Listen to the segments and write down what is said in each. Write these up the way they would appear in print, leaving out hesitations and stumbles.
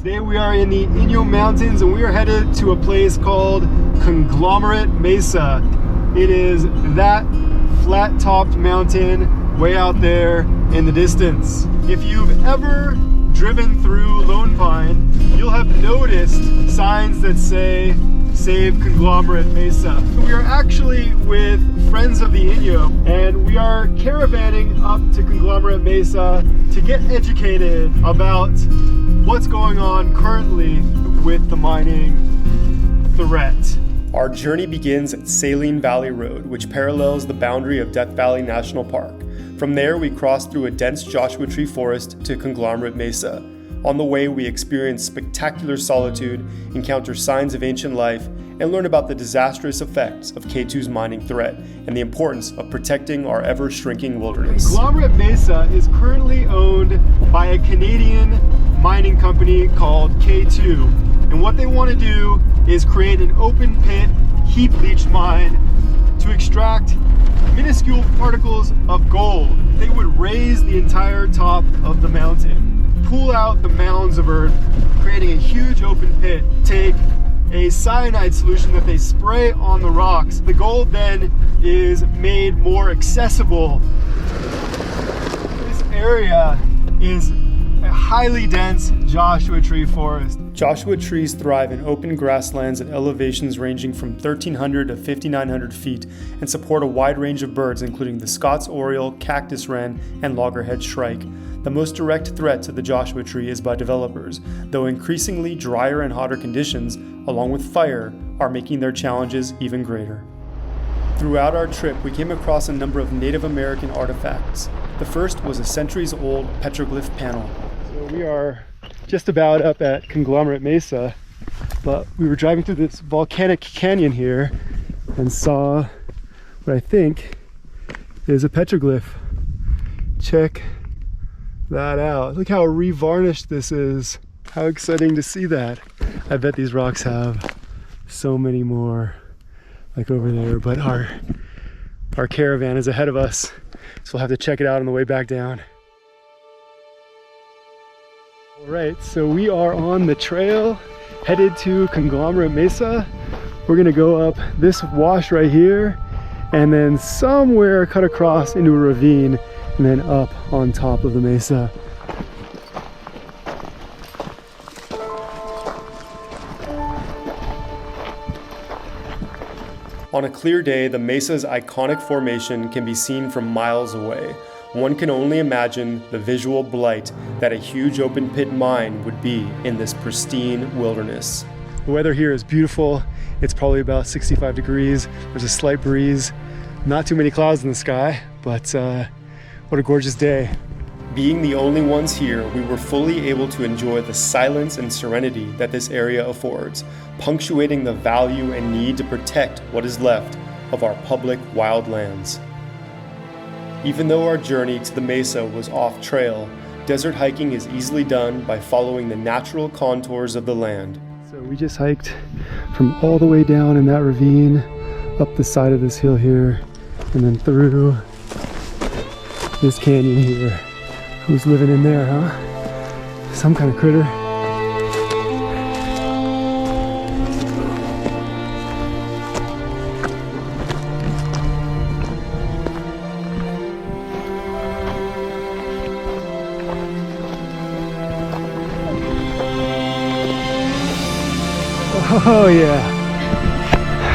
Today we are in the Inyo Mountains and we are headed to a place called Conglomerate Mesa. It is that flat-topped mountain way out there in the distance. If you've ever driven through Lone Pine, you'll have noticed signs that say Save Conglomerate Mesa. We are actually with friends of the Inyo and we are caravanning up to Conglomerate Mesa to get educated about what's going on currently with the mining threat. Our journey begins at Saline Valley Road, which parallels the boundary of Death Valley National Park. From there, we cross through a dense Joshua Tree forest to Conglomerate Mesa. On the way, we experience spectacular solitude, encounter signs of ancient life, and learn about the disastrous effects of K2's mining threat and the importance of protecting our ever-shrinking wilderness. Conglomerate Mesa is currently owned by a Canadian mining company called K2. And what they want to do is create an open pit heap leach mine to extract minuscule particles of gold. They would raise the entire top of the mountain, pull out the mounds of earth, creating a huge open pit, take a cyanide solution that they spray on the rocks. The gold then is made more accessible. This area is a highly dense Joshua Tree forest. Joshua trees thrive in open grasslands at elevations ranging from 1,300 to 5,900 feet and support a wide range of birds including the Scots oriole, cactus wren, and loggerhead shrike. The most direct threat to the Joshua tree is by developers, though increasingly drier and hotter conditions, along with fire, are making their challenges even greater. Throughout our trip, we came across a number of Native American artifacts. The first was a centuries-old petroglyph panel. So we are just about up at Conglomerate Mesa, but we were driving through this volcanic canyon here and saw what I think is a petroglyph. Check that out. Look how revarnished this is. How exciting to see that. I bet these rocks have so many more like over there, but our caravan is ahead of us, so we'll have to check it out on the way back down. All right, so we are on the trail headed to Conglomerate Mesa. We're gonna go up this wash right here and then somewhere cut across into a ravine and then up on top of the mesa. On a clear day, the mesa's iconic formation can be seen from miles away. One can only imagine the visual blight that a huge open pit mine would be in this pristine wilderness. The weather here is beautiful. It's probably about 65 degrees. There's a slight breeze. Not too many clouds in the sky, but what a gorgeous day. Being the only ones here, we were fully able to enjoy the silence and serenity that this area affords, punctuating the value and need to protect what is left of our public wildlands. Even though our journey to the mesa was off trail, desert hiking is easily done by following the natural contours of the land. So we just hiked from all the way down in that ravine, up the side of this hill here, and then through this canyon here. Who's living in there, huh? Some kind of critter. Oh yeah,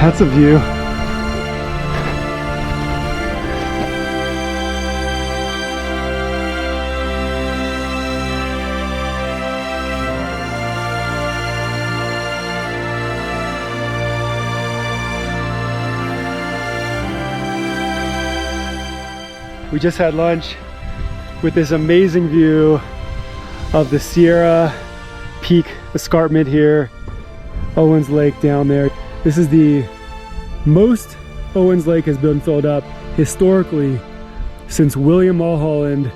that's a view. We just had lunch with this amazing view of the Sierra Peak escarpment here. Owens Lake down there. This is the most Owens Lake has been filled up historically since William Mulholland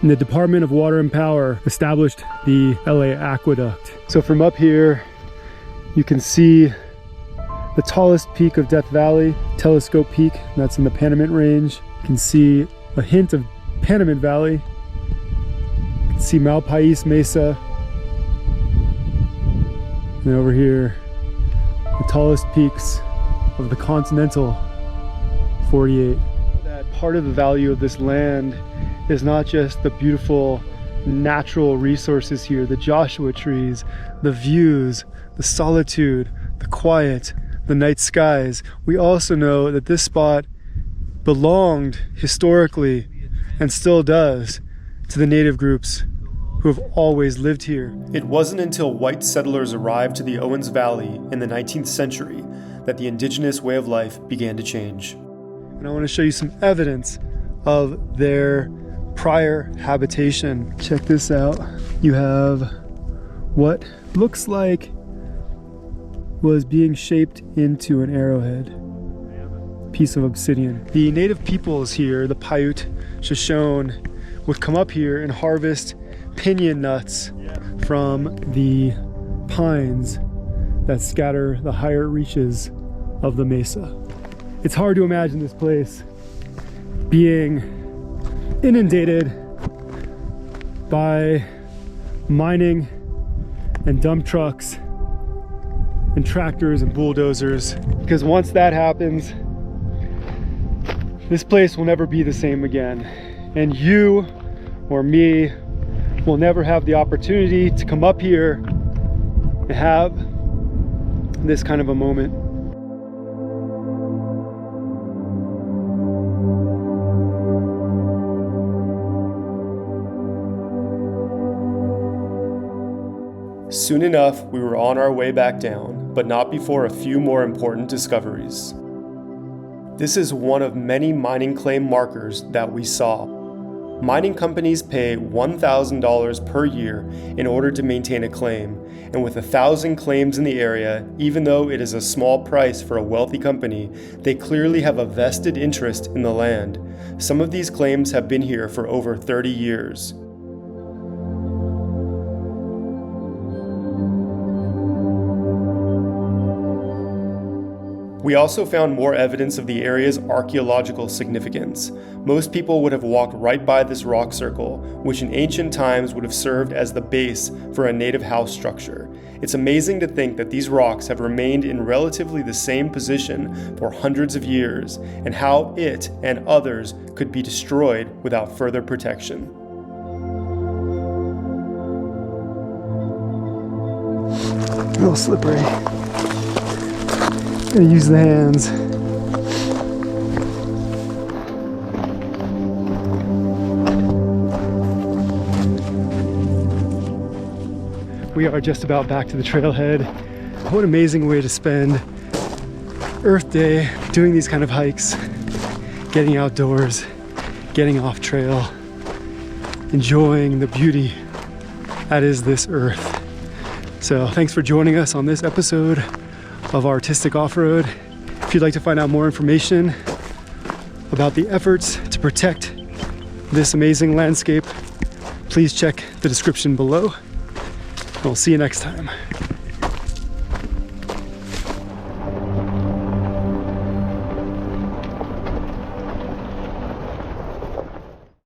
and the Department of Water and Power established the LA Aqueduct. So from up here, you can see the tallest peak of Death Valley, Telescope Peak, that's in the Panamint Range. You can see a hint of Panamint Valley. You can see Malpais Mesa. And over here, the tallest peaks of the continental 48. That part of the value of this land is not just the beautiful natural resources here, the Joshua trees, the views, the solitude, the quiet, the night skies. We also know that this spot belonged historically, and still does, to the native groups who have always lived here. It wasn't until white settlers arrived to the Owens Valley in the 19th century that the indigenous way of life began to change. And I want to show you some evidence of their prior habitation. Check this out. You have what looks like was being shaped into an arrowhead. Piece of obsidian. The native peoples here, the Paiute, Shoshone, would come up here and harvest pinyon nuts from the pines that scatter the higher reaches of the mesa. It's hard to imagine this place being inundated by mining and dump trucks and tractors and bulldozers, because once that happens, this place will never be the same again. And you or me will never have the opportunity to come up here and have this kind of a moment. Soon enough, we were on our way back down, but not before a few more important discoveries. This is one of many mining claim markers that we saw. Mining companies pay $1,000 per year in order to maintain a claim, and with 1,000 claims in the area, even though it is a small price for a wealthy company, they clearly have a vested interest in the land. Some of these claims have been here for over 30 years. We also found more evidence of the area's archaeological significance. Most people would have walked right by this rock circle, which in ancient times would have served as the base for a native house structure. It's amazing to think that these rocks have remained in relatively the same position for hundreds of years, and how it and others could be destroyed without further protection. A little slippery. Gonna use the hands. We are just about back to the trailhead. What an amazing way to spend Earth Day doing these kind of hikes, getting outdoors, getting off trail, enjoying the beauty that is this earth. So thanks for joining us on this episode of Artistic Off-Road. If you'd like to find out more information about the efforts to protect this amazing landscape, please check the description below. We'll see you next time.